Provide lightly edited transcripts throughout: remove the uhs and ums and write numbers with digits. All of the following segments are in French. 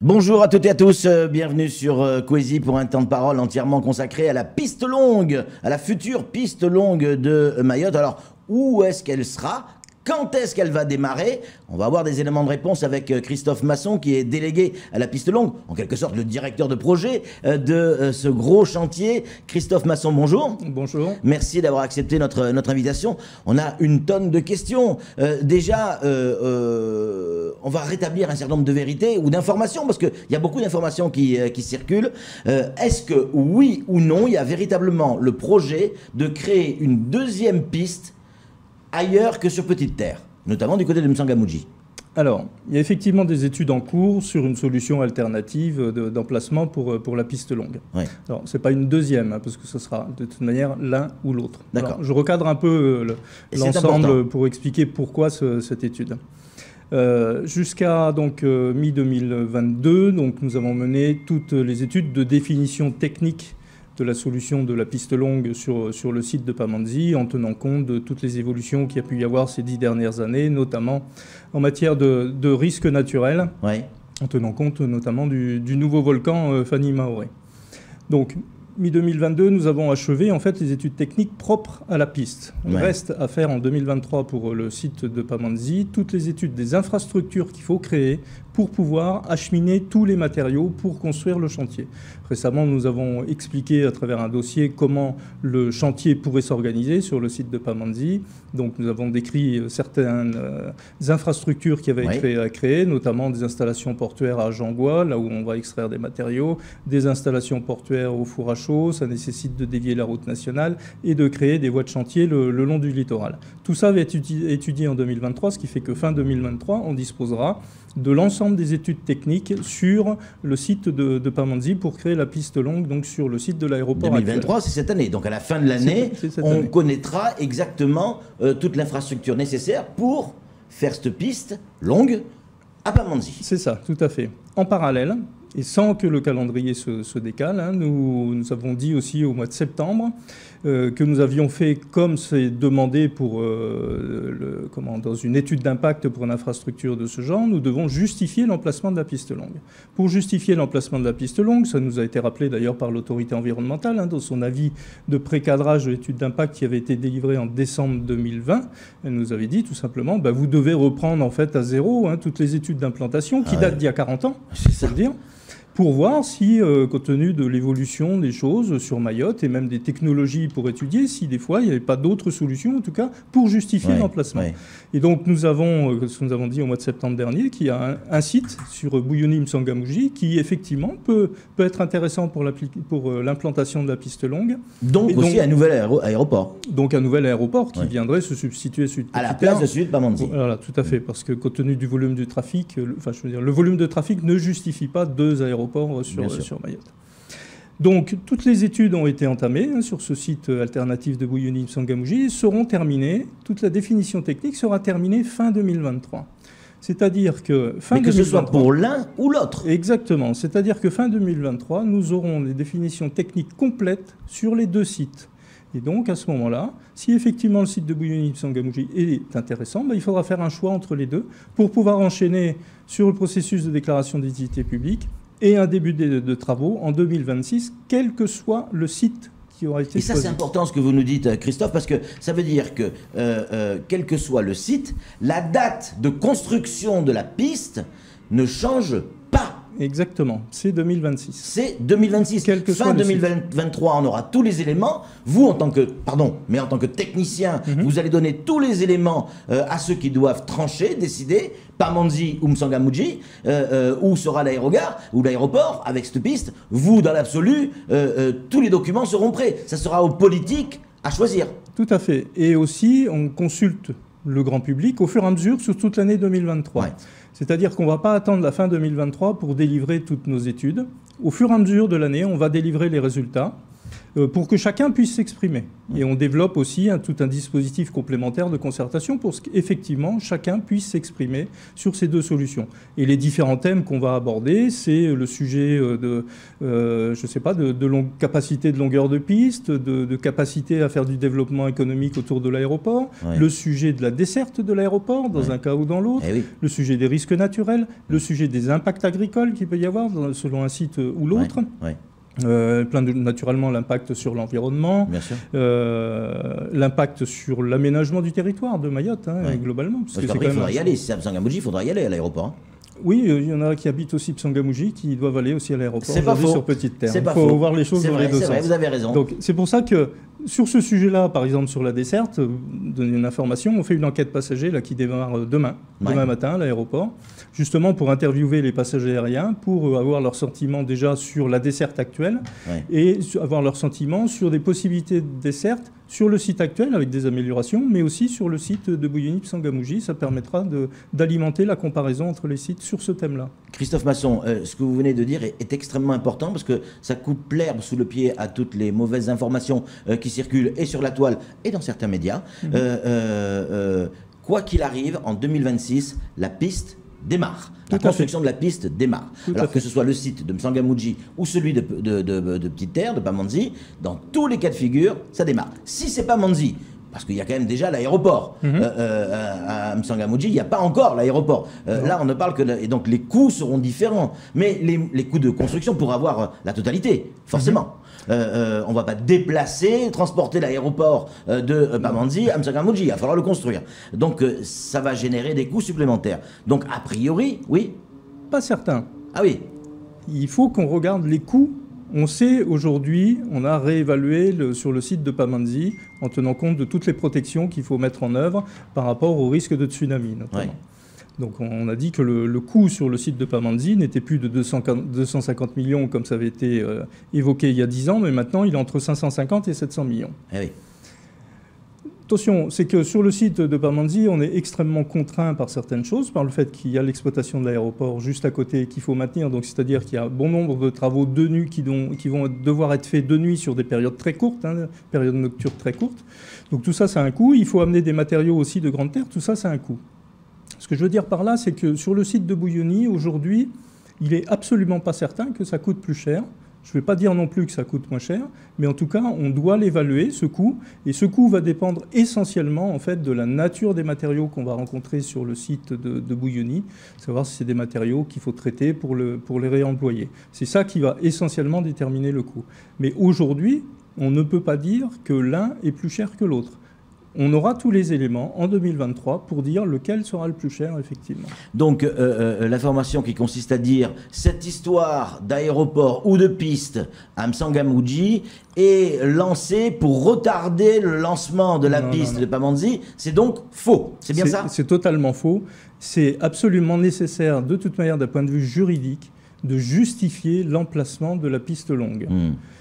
Bonjour à toutes et à tous, bienvenue sur Coezy pour un temps de parole entièrement consacré à la piste longue, à la future piste longue de Mayotte. Alors, où est-ce qu'elle sera ? Quand est-ce qu'elle va démarrer? On va avoir des éléments de réponse avec Christophe Masson, qui est délégué à la piste longue, en quelque sorte le directeur de projet de ce gros chantier. Christophe Masson, bonjour. Bonjour. Merci d'avoir accepté notre invitation. On a une tonne de questions. Déjà, on va rétablir un certain nombre de vérités ou d'informations, parce qu'il y a beaucoup d'informations qui circulent. Est-ce que, oui ou non, il y a véritablement le projet de créer une deuxième piste ailleurs que sur Petite Terre, notamment du côté de M'Tsangamouji? Alors, il y a effectivement des études en cours sur une solution alternative d'emplacement pour la piste longue. Oui. Alors, ce n'est pas une deuxième, hein, parce que ce sera de toute manière l'un ou l'autre. D'accord. Je recadre un peu l'ensemble pour expliquer pourquoi cette étude. Jusqu'à mi-2022, nous avons mené toutes les études de définition technique de la solution de la piste longue sur le site de Pamandzi, en tenant compte de toutes les évolutions qu'il y a pu y avoir ces 10 dernières années, notamment en matière de risques naturels, Oui. en tenant compte notamment du nouveau volcan Fani Maoré. Donc, mi-2022, nous avons achevé en fait les études techniques propres à la piste. Il reste à faire en 2023 pour le site de Pamandzi toutes les études des infrastructures qu'il faut créer pour pouvoir acheminer tous les matériaux pour construire le chantier. Récemment, nous avons expliqué à travers un dossier comment le chantier pourrait s'organiser sur le site de Pamandzi. Donc nous avons décrit certaines infrastructures qui avaient été à créer, notamment des installations portuaires à Jangois, là où on va extraire des matériaux, des installations portuaires au four à chaud, ça nécessite de dévier la route nationale et de créer des voies de chantier le long du littoral. Tout ça va être étudié en 2023, ce qui fait que fin 2023, on disposera de l'ensemble des études techniques sur le site de Pamandzi pour créer la piste longue, donc sur le site de l'aéroport 2023, c'est cette année. Donc à la fin de l'année, on connaîtra exactement toute l'infrastructure nécessaire pour faire cette piste longue à Pamandzi. C'est ça, tout à fait. En parallèle, et sans que le calendrier se décale, hein, nous avons dit aussi au mois de septembre que nous avions fait comme c'est demandé pour, dans une étude d'impact pour une infrastructure de ce genre, nous devons justifier l'emplacement de la piste longue. Pour justifier l'emplacement de la piste longue, ça nous a été rappelé d'ailleurs par l'autorité environnementale, hein, dans son avis de pré-cadrage de l'étude d'impact qui avait été délivré en décembre 2020, elle nous avait dit tout simplement, vous devez reprendre en fait à zéro toutes les études d'implantation qui datent d'il y a 40 ans, c'est ça le dire, pour voir si, compte tenu de l'évolution des choses sur Mayotte et même des technologies pour étudier, si des fois il n'y avait pas d'autres solutions, en tout cas, pour justifier l'emplacement. Et donc nous avons, ce que nous avons dit au mois de septembre dernier, qu'il y a un site sur Bouyouni M'Tsangamouji qui effectivement peut être intéressant pour l'implantation de la piste longue. Donc aussi un nouvel aéroport. Donc un nouvel aéroport qui viendrait se substituer à la place de celui de Pamandzi. Voilà, tout à fait, parce que compte tenu du volume du trafic, le volume de trafic ne justifie pas deux aéroports sur Mayotte. Donc, toutes les études ont été entamées sur ce site alternatif de Bouyouni M'Tsangamouji et seront terminées, toute la définition technique sera terminée fin 2023. C'est-à-dire que fin 2023... Mais que ce soit pour l'un ou l'autre. Exactement. C'est-à-dire que fin 2023, nous aurons les définitions techniques complètes sur les deux sites. Et donc, à ce moment-là, si effectivement le site de Bouyouni M'Tsangamouji est intéressant, il faudra faire un choix entre les deux pour pouvoir enchaîner sur le processus de déclaration d'utilité publique et un début de travaux en 2026, quel que soit le site qui aura été choisi. Et ça, c'est important ce que vous nous dites, Christophe, parce que ça veut dire que, quel que soit le site, la date de construction de la piste ne change pas. Exactement, c'est 2026. C'est 2026. Fin 2023, on aura tous les éléments. Vous, en tant que technicien, vous allez donner tous les éléments à ceux qui doivent trancher, décider, Pamandzi ou M'Tsangamouji, où sera l'aérogare ou l'aéroport avec cette piste. Vous, dans l'absolu, tous les documents seront prêts. Ça sera aux politiques à choisir. Tout à fait. Et aussi, on consulte le grand public au fur et à mesure sur toute l'année 2023. C'est-à-dire qu'on ne va pas attendre la fin 2023 pour délivrer toutes nos études. Au fur et à mesure de l'année, on va délivrer les résultats. pour que chacun puisse s'exprimer. Et on développe aussi tout un dispositif complémentaire de concertation pour qu'effectivement chacun puisse s'exprimer sur ces deux solutions. Et les différents thèmes qu'on va aborder, c'est le sujet je sais pas, de capacité de longueur de piste, de capacité à faire du développement économique autour de l'aéroport, le sujet de la desserte de l'aéroport dans un cas ou dans l'autre, le sujet des risques naturels, le sujet des impacts agricoles qu'il peut y avoir selon un site ou l'autre. Naturellement l'impact sur l'environnement, l'impact sur l'aménagement du territoire de Mayotte, globalement. Parce qu'après, il faudra y aller. Si c'est à M'Tsangamouji, il faudra y aller à l'aéroport. Oui, il y en a qui habitent aussi M'Tsangamouji, qui doivent aller aussi à l'aéroport. C'est pas faux. Sur Petite Terre. Il faut voir les choses dans les deux sens. C'est vrai, vous avez raison. Donc c'est pour ça que sur ce sujet-là, par exemple sur la desserte, donner une information, on fait une enquête passager là, qui démarre demain matin à l'aéroport, justement pour interviewer les passagers aériens, pour avoir leur sentiment déjà sur la desserte actuelle et avoir leur sentiment sur des possibilités de desserte sur le site actuel avec des améliorations, mais aussi sur le site de Bouilloni-M'Tsangamouji. Ça permettra d'alimenter la comparaison entre les sites sur ce thème-là. Christophe Masson, ce que vous venez de dire est extrêmement important parce que ça coupe l'herbe sous le pied à toutes les mauvaises informations qui circulent et sur la toile et dans certains médias. Quoi qu'il arrive, en 2026, la piste démarre. La construction de la piste démarre. Alors que ce soit le site de M'Tsangamouji ou celui de Petite Terre, de Pamandzi, dans tous les cas de figure, ça démarre. Si c'est Pamandzi, parce qu'il y a quand même déjà l'aéroport. À M'Tsangamouji, il n'y a pas encore l'aéroport. Là, on ne parle que... Et donc, les coûts seront différents. Mais les coûts de construction pour avoir la totalité, forcément. On ne va pas déplacer, transporter l'aéroport de Pamandzi à M'Tsangamouji. Il va falloir le construire. Donc, ça va générer des coûts supplémentaires. Donc, a priori, oui. Pas certain. Ah oui. Il faut qu'on regarde les coûts. On sait aujourd'hui, on a réévalué sur le site de Pamandzi en tenant compte de toutes les protections qu'il faut mettre en œuvre par rapport au risque de tsunami, notamment. Donc on a dit que le coût sur le site de Pamandzi n'était plus de 250 millions comme ça avait été évoqué il y a 10 ans, mais maintenant il est entre 550 et 700 millions. Eh oui. Attention, c'est que sur le site de Pamandzi, on est extrêmement contraint par certaines choses, par le fait qu'il y a l'exploitation de l'aéroport juste à côté qu'il faut maintenir. Donc, c'est-à-dire qu'il y a bon nombre de travaux de nuit qui vont devoir être faits de nuit sur des périodes très courtes, périodes nocturnes très courtes. Donc tout ça, ça a un coût. Il faut amener des matériaux aussi de grande terre. Tout ça, ça a un coût. Ce que je veux dire par là, c'est que sur le site de Bouilloni, aujourd'hui, il n'est absolument pas certain que ça coûte plus cher. Je ne vais pas dire non plus que ça coûte moins cher, mais en tout cas, on doit l'évaluer, ce coût. Et ce coût va dépendre essentiellement en fait, de la nature des matériaux qu'on va rencontrer sur le site de Bouilloni, savoir si c'est des matériaux qu'il faut traiter pour les réemployer. C'est ça qui va essentiellement déterminer le coût. Mais aujourd'hui, on ne peut pas dire que l'un est plus cher que l'autre. On aura tous les éléments en 2023 pour dire lequel sera le plus cher, effectivement. Donc, l'information qui consiste à dire cette histoire d'aéroport ou de piste à M'Tsangamouji est lancée pour retarder le lancement de la piste de Pamandzi, c'est donc faux. C'est bien ça? C'est totalement faux. C'est absolument nécessaire, de toute manière, d'un point de vue juridique, de justifier l'emplacement de la piste longue.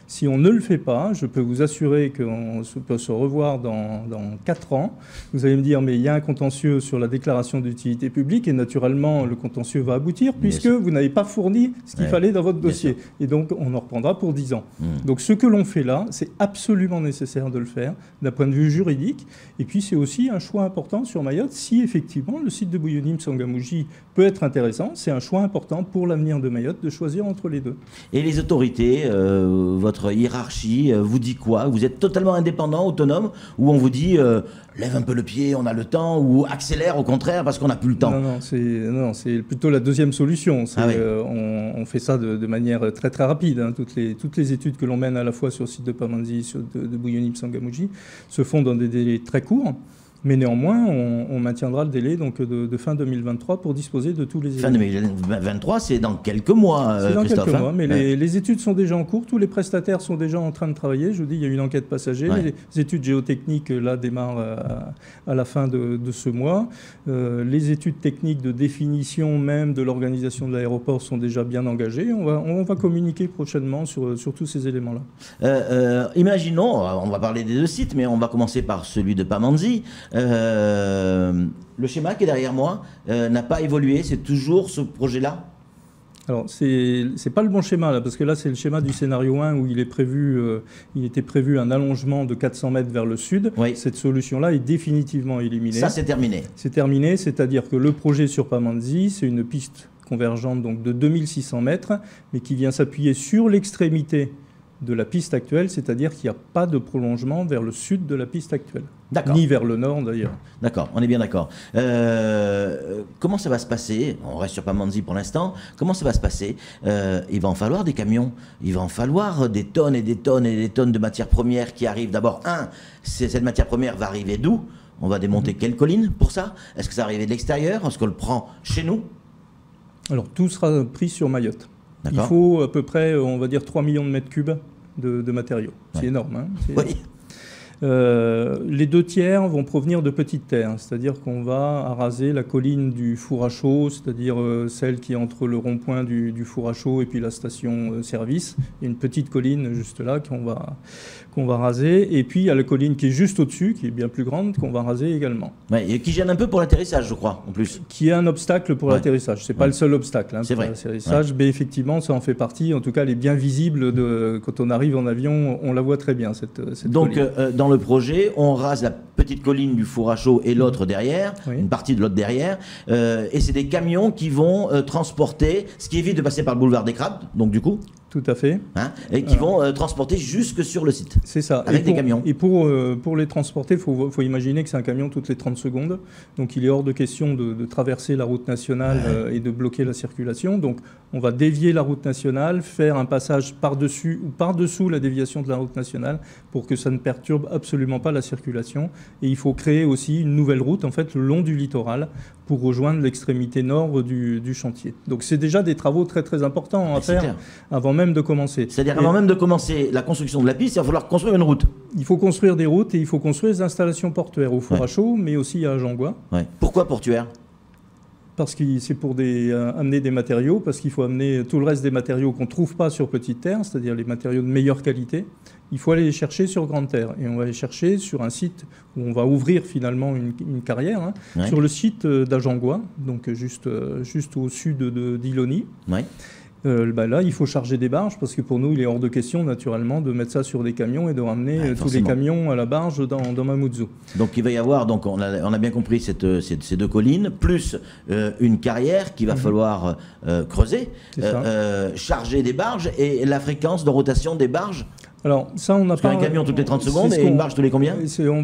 Si on ne le fait pas, je peux vous assurer qu'on peut se revoir dans 4 ans. Vous allez me dire, mais il y a un contentieux sur la déclaration d'utilité publique et naturellement, le contentieux va aboutir puisque vous n'avez pas fourni ce qu'il fallait dans votre dossier. Et donc, on en reprendra pour 10 ans. Donc, ce que l'on fait là, c'est absolument nécessaire de le faire d'un point de vue juridique. Et puis, c'est aussi un choix important sur Mayotte. Si effectivement, le site de Bouilloni-M'Tsangamouji peut être intéressant, c'est un choix important pour l'avenir de Mayotte de choisir entre les deux. Et les autorités, votre hiérarchie vous dit quoi? Vous êtes totalement indépendant, autonome, ou on vous dit lève un peu le pied, on a le temps, ou accélère au contraire parce qu'on n'a plus le temps? Non, c'est plutôt la deuxième solution. On fait ça de manière très très rapide. Toutes les études que l'on mène à la fois sur le site de Pamandzi, de Bouilloni-M'Tsangamouji, se font dans des délais très courts. Mais néanmoins, on maintiendra le délai donc, de fin 2023 pour disposer de tous les éléments. Fin 2023, c'est dans quelques mois, c'est dans Christophe. Quelques mois, mais les études sont déjà en cours. Tous les prestataires sont déjà en train de travailler. Je vous dis, il y a une enquête passager. Les études géotechniques, là, démarrent à la fin de ce mois. Les études techniques de définition même de l'organisation de l'aéroport sont déjà bien engagées. On va communiquer prochainement sur tous ces éléments-là. Imaginons, on va parler des deux sites, mais on va commencer par celui de Pamandzi. Le schéma qui est derrière moi n'a pas évolué, c'est toujours ce projet-là? Alors, c'est pas le bon schéma, là, parce que là, c'est le schéma du scénario 1 où il était prévu un allongement de 400 mètres vers le sud. Oui. Cette solution-là est définitivement éliminée. Ça, c'est terminé. C'est terminé, c'est-à-dire que le projet sur Pamandzi, c'est une piste convergente donc, de 2600 mètres, mais qui vient s'appuyer sur l'extrémité de la piste actuelle, c'est-à-dire qu'il n'y a pas de prolongement vers le sud de la piste actuelle. D'accord. Ni vers le nord, d'ailleurs. D'accord, on est bien d'accord. Comment ça va se passer? On reste sur Pamandzi pour l'instant. Comment ça va se passer? Il va en falloir des camions. Il va en falloir des tonnes et des tonnes et des tonnes de matières premières qui arrivent. D'abord, cette matière première va arriver d'où? On va démonter quelle colline pour ça? Est-ce que ça va arriver de l'extérieur? Est-ce qu'on le prend chez nous? Alors, tout sera pris sur Mayotte. Il D'accord. faut à peu près, on va dire, 3 millions de mètres cubes de matériaux. C'est Ouais. énorme. Hein, Oui. Les 2 tiers vont provenir de petites terres, c'est-à-dire qu'on va araser la colline du four à chaud, c'est-à-dire celle qui est entre le rond-point du four à chaud et puis la station service. Il y a une petite colline juste là qu'on va raser, et puis il y a la colline qui est juste au-dessus, qui est bien plus grande, qu'on va raser également. Ouais, et qui gêne un peu pour l'atterrissage, je crois, en plus. Qui est un obstacle pour Ouais. l'atterrissage. C'est pas le seul obstacle C'est pour vrai. l'atterrissage, mais effectivement, ça en fait partie. En tout cas, elle est bien visible quand on arrive en avion, on la voit très bien, cette Donc, colline. dans le projet, on rase la petite colline du four à chaud et l'autre derrière, Oui. une partie de l'autre derrière, et c'est des camions qui vont transporter, ce qui évite de passer par le boulevard des Crabes, donc du coup, Tout à fait. et qui vont transporter jusque sur le site. C'est ça. Avec des camions. Et pour les transporter, il faut imaginer que c'est un camion toutes les 30 secondes. Donc il est hors de question de traverser la route nationale et de bloquer la circulation. Donc on va dévier la route nationale, faire un passage par-dessus ou par-dessous la déviation de la route nationale pour que ça ne perturbe absolument pas la circulation. Et il faut créer aussi une nouvelle route, en fait, le long du littoral pour rejoindre l'extrémité nord du chantier. Donc c'est déjà des travaux très très importants à C'est faire clair. avant même de commencer. C'est-à-dire Et avant même de commencer la construction de la piste, il va falloir construire une route. il faut construire des routes et il faut construire des installations portuaires au four Ouais. à chaud, mais aussi à Agengois. Ouais. Pourquoi portuaire? Parce que c'est pour amener des matériaux, parce qu'il faut amener tout le reste des matériaux qu'on ne trouve pas sur petite terre, c'est-à-dire les matériaux de meilleure qualité. Il faut aller les chercher sur grande terre. Et on va les chercher sur un site où on va ouvrir finalement une carrière, Ouais. sur le site d'Agengois, donc juste au sud d'Iloni. Ouais. Là, il faut charger des barges, parce que pour nous, il est hors de question, naturellement, de mettre ça sur des camions et de ramener tous les forcément. camions à la barge dans Mamoudzou. Donc il va y avoir, donc on a bien compris ces deux collines, plus une carrière qu'il va falloir creuser, C'est ça. charger des barges et la fréquence de rotation des barges. Alors, ça, on n'a Parce pas... qu'un camion toutes les 30 secondes c'est ce et une qu'on- barge tous les combien? On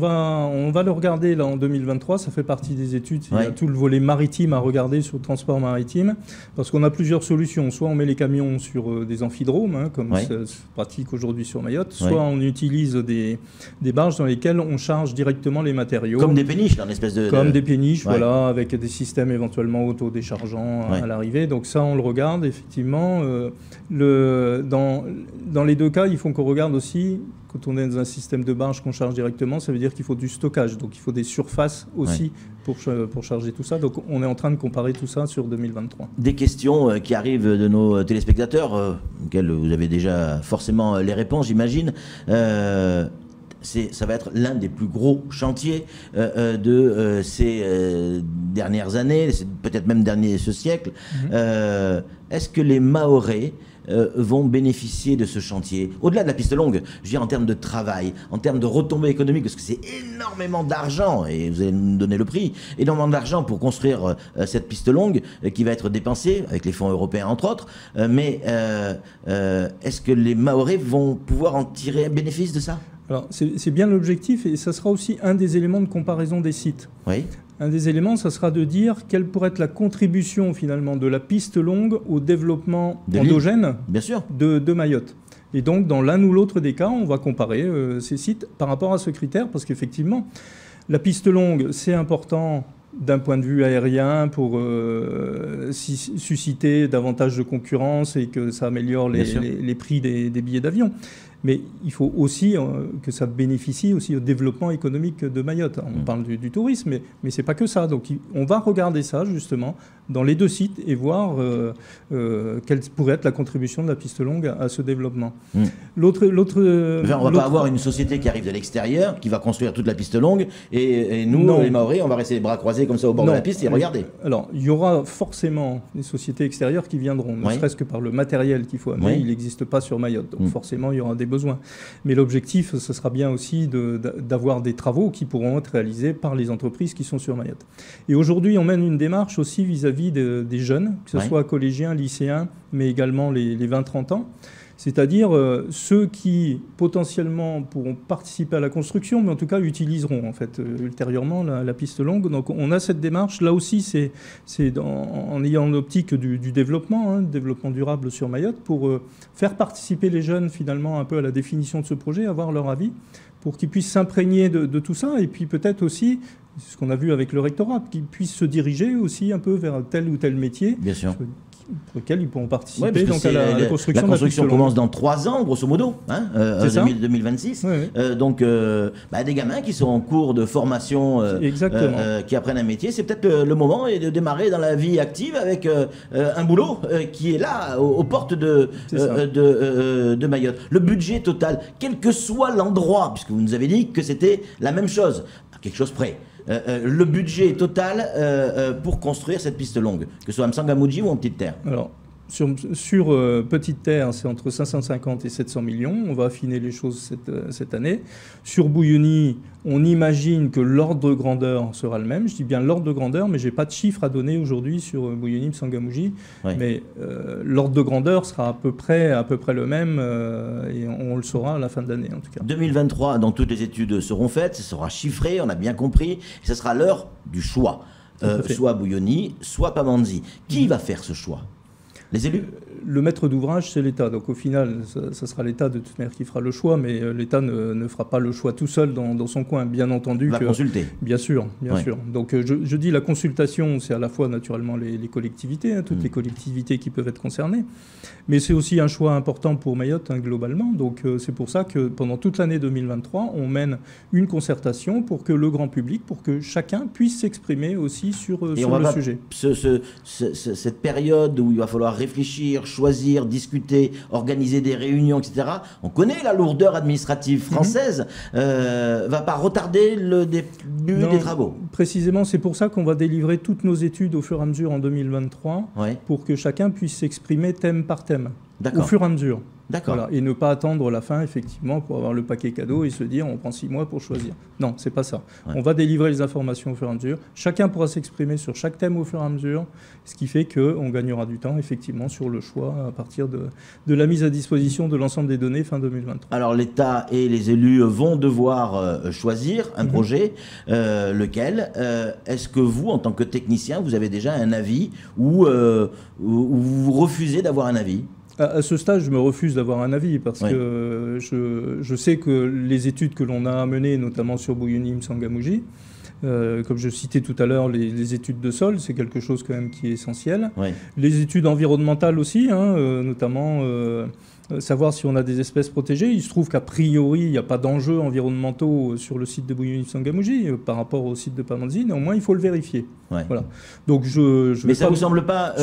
va le regarder là en 2023, ça fait partie des études. Il y Ouais. a tout le volet maritime à regarder sur le transport maritime, parce qu'on a plusieurs solutions. Soit on met les camions sur des amphidromes, comme Ouais. se pratique aujourd'hui sur Mayotte, soit Ouais. on utilise des barges dans lesquelles on charge directement les matériaux. Comme des péniches, une espèce de... Comme des péniches, Ouais. voilà, avec des systèmes éventuellement autodéchargeants Ouais. à l'arrivée. Donc ça, on le regarde, effectivement. Dans les 2 cas, il faut qu'on regarde aussi, quand on est dans un système de barge qu'on charge directement, ça veut dire qu'il faut du stockage. Donc il faut des surfaces aussi pour charger tout ça. Donc on est en train de comparer tout ça sur 2023. Des questions qui arrivent de nos téléspectateurs, auxquelles vous avez déjà forcément les réponses, j'imagine. Ça va être l'un des plus gros chantiers de ces dernières années, peut-être même ce siècle. Est-ce que les Mahorais vont bénéficier de ce chantier? Au-delà de la piste longue, je veux dire en termes de travail, en termes de retombées économiques, parce que c'est énormément d'argent, et vous allez nous donner le prix, énormément d'argent pour construire cette piste longue qui va être dépensée, avec les fonds européens entre autres, mais est-ce que les Mahorais vont pouvoir en tirer un bénéfice de ça? Alors c'est bien l'objectif et ça sera aussi un des éléments de comparaison des sites. Oui. Un des éléments, ça sera de dire quelle pourrait être la contribution finalement de la piste longue au développement De l'île. endogène Bien sûr. de Mayotte. Et donc, dans l'un ou l'autre des cas, on va comparer ces sites par rapport à ce critère, parce qu'effectivement, la piste longue, c'est important d'un point de vue aérien pour susciter davantage de concurrence et que ça améliore Bien sûr. les prix des billets d'avion. Mais il faut aussi que ça bénéficie aussi au développement économique de Mayotte. On parle du tourisme, mais ce n'est pas que ça. Donc on va regarder ça justement dans les deux sites et voir quelle pourrait être la contribution de la piste longue à ce développement. Enfin, on ne va pas avoir une société qui arrive de l'extérieur, qui va construire toute la piste longue, et nous, les Maoris, on va rester les bras croisés comme ça au bord de la piste et regarder. Alors, il y aura forcément des sociétés extérieures qui viendront, ne serait-ce que par le matériel qu'il faut amener. Il n'existe pas sur Mayotte, donc forcément, il y aura des besoins. Mais l'objectif, ce sera bien aussi d'avoir des travaux qui pourront être réalisés par les entreprises qui sont sur Mayotte. Et aujourd'hui, on mène une démarche aussi vis-à-vis des jeunes, que ce soit collégiens, lycéens, mais également les 20-30 ans. C'est-à-dire ceux qui potentiellement pourront participer à la construction, mais en tout cas utiliseront en fait ultérieurement la piste longue. Donc on a cette démarche. Là aussi, c'est en ayant l'optique du développement, développement durable sur Mayotte, pour faire participer les jeunes finalement un peu à la définition de ce projet, avoir leur avis, pour qu'ils puissent s'imprégner de tout ça, et puis peut-être aussi, c'est ce qu'on a vu avec le rectorat, qu'ils puissent se diriger aussi un peu vers tel ou tel métier. Bien sûr. Pour lesquels ils pourront participer donc à la construction. La construction commence dans 3 ans, grosso modo, 2026. Oui. Donc, des gamins qui sont en cours de formation, qui apprennent un métier, c'est peut-être le moment de démarrer dans la vie active avec un boulot qui est là, aux portes de Mayotte. Le budget total, quel que soit l'endroit, puisque vous nous avez dit que c'était la même chose, à quelque chose près. Le budget total pour construire cette piste longue, que ce soit à M'Tsangamouji ou en Petite Terre? Alors, sur Petite Terre, c'est entre 550 et 700 millions. On va affiner les choses cette année. Sur Bouyouni, on imagine que l'ordre de grandeur sera le même. Je dis bien l'ordre de grandeur, mais je n'ai pas de chiffre à donner aujourd'hui sur Bouyouni, M'Tsangamouji. Mais l'ordre de grandeur sera à peu près le même et on le saura à la fin de l'année en tout cas. 2023, donc toutes les études seront faites, ça sera chiffré, on a bien compris, et ce sera l'heure du choix. Soit Bouyouni, soit Pamandzi. Qui va faire ce choix? Les élus? Le maître d'ouvrage, c'est l'État. Donc au final, ça sera l'État de toute manière qui fera le choix, mais l'État ne fera pas le choix tout seul dans son coin, bien entendu. Il va consulter. Bien sûr, bien sûr. Donc je dis la consultation, c'est à la fois naturellement les collectivités, toutes les collectivités qui peuvent être concernées, mais c'est aussi un choix important pour Mayotte globalement. Donc c'est pour ça que pendant toute l'année 2023, on mène une concertation pour que le grand public, pour que chacun puisse s'exprimer aussi sur le sujet. Cette période où il va falloir réfléchir, choisir, discuter, organiser des réunions, etc. On connaît la lourdeur administrative française. Va pas retarder le début des travaux. Précisément, c'est pour ça qu'on va délivrer toutes nos études au fur et à mesure en 2023, pour que chacun puisse s'exprimer thème par thème, au fur et à mesure. Voilà, et ne pas attendre la fin, effectivement, pour avoir le paquet cadeau et se dire on prend 6 mois pour choisir. Non, c'est pas ça. On va délivrer les informations au fur et à mesure. Chacun pourra s'exprimer sur chaque thème au fur et à mesure, ce qui fait qu'on gagnera du temps, effectivement, sur le choix à partir de la mise à disposition de l'ensemble des données fin 2023. Alors, l'État et les élus vont devoir choisir un projet. Lequel est-ce que vous, en tant que technicien, vous avez déjà un avis ou vous refusez d'avoir un avis? À ce stade, je me refuse d'avoir un avis parce que je sais que les études que l'on a menées, notamment sur Bouyouni, M'Tsangamouji, comme je citais tout à l'heure, les études de sol, c'est quelque chose quand même qui est essentiel. Les études environnementales aussi, notamment savoir si on a des espèces protégées. Il se trouve qu'a priori, il n'y a pas d'enjeux environnementaux sur le site de Bouyouni M'Tsangamouji par rapport au site de Pamandzi. Néanmoins, il faut le vérifier. Voilà. Donc mais ça ne vous semble pas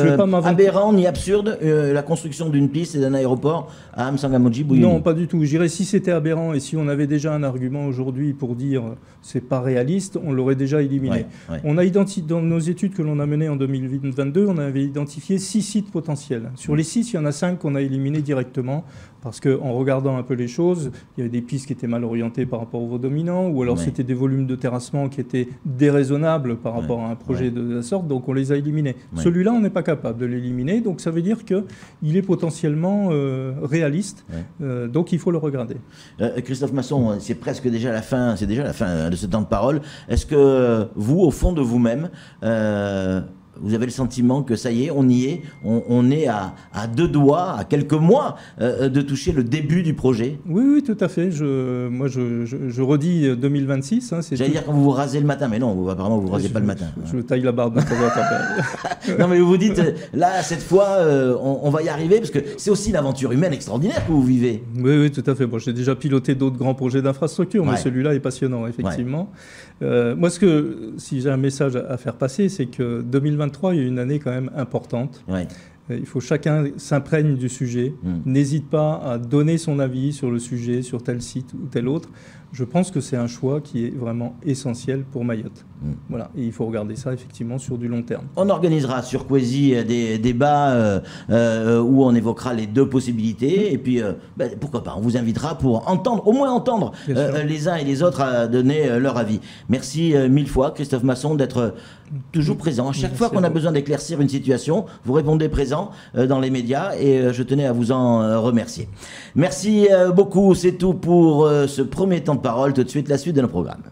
aberrant ni absurde la construction d'une piste et d'un aéroport à M'Tsangamouji, Bouyouni? Non, pas du tout. Je dirais si c'était aberrant et si on avait déjà un argument aujourd'hui pour dire c'est pas réaliste, on l'aurait déjà éliminé. On a identifié dans nos études que l'on a menées en 2022, on avait identifié 6 sites potentiels. Sur les 6, il y en a 5 qu'on a éliminés directement. Parce qu'en regardant un peu les choses, il y avait des pistes qui étaient mal orientées par rapport au vent dominant, ou alors c'était des volumes de terrassement qui étaient déraisonnables par rapport à un projet de la sorte, donc on les a éliminés. Celui-là, on n'est pas capable de l'éliminer, donc ça veut dire qu'il est potentiellement réaliste, donc il faut le regarder. Christophe Masson, c'est presque déjà la fin, de ce temps de parole. Est-ce que vous, au fond de vous-même, vous avez le sentiment que ça y est, on y est, on est à 2 doigts, à quelques mois de toucher le début du projet? Oui, tout à fait. Moi, je redis 2026. Hein, j'allais dire quand vous vous rasez le matin, mais non, apparemment vous ne rasez pas le matin. Je taille la barbe de temps en temps. Non, mais vous vous dites, là, cette fois, on va y arriver, parce que c'est aussi une aventure humaine extraordinaire que vous vivez. Oui, tout à fait. Bon, j'ai déjà piloté d'autres grands projets d'infrastructure, mais celui-là est passionnant, effectivement. Moi, si j'ai un message à faire passer, c'est que 2023 est une année quand même importante. Il faut que chacun s'imprègne du sujet, n'hésite pas à donner son avis sur le sujet, sur tel site ou tel autre. Je pense que c'est un choix qui est vraiment essentiel pour Mayotte. Voilà. Et il faut regarder ça effectivement sur du long terme. On organisera sur Kwezi des débats où on évoquera les 2 possibilités. Et puis, pourquoi pas, on vous invitera pour au moins entendre les uns et les autres à donner leur avis. Merci 1000 fois, Christophe Masson, d'être toujours présent. À chaque fois qu'on a besoin d'éclaircir une situation, vous répondez présent dans les médias et je tenais à vous en remercier. Merci beaucoup, c'est tout pour ce premier temps de parole. Tout de suite, la suite de nos programmes.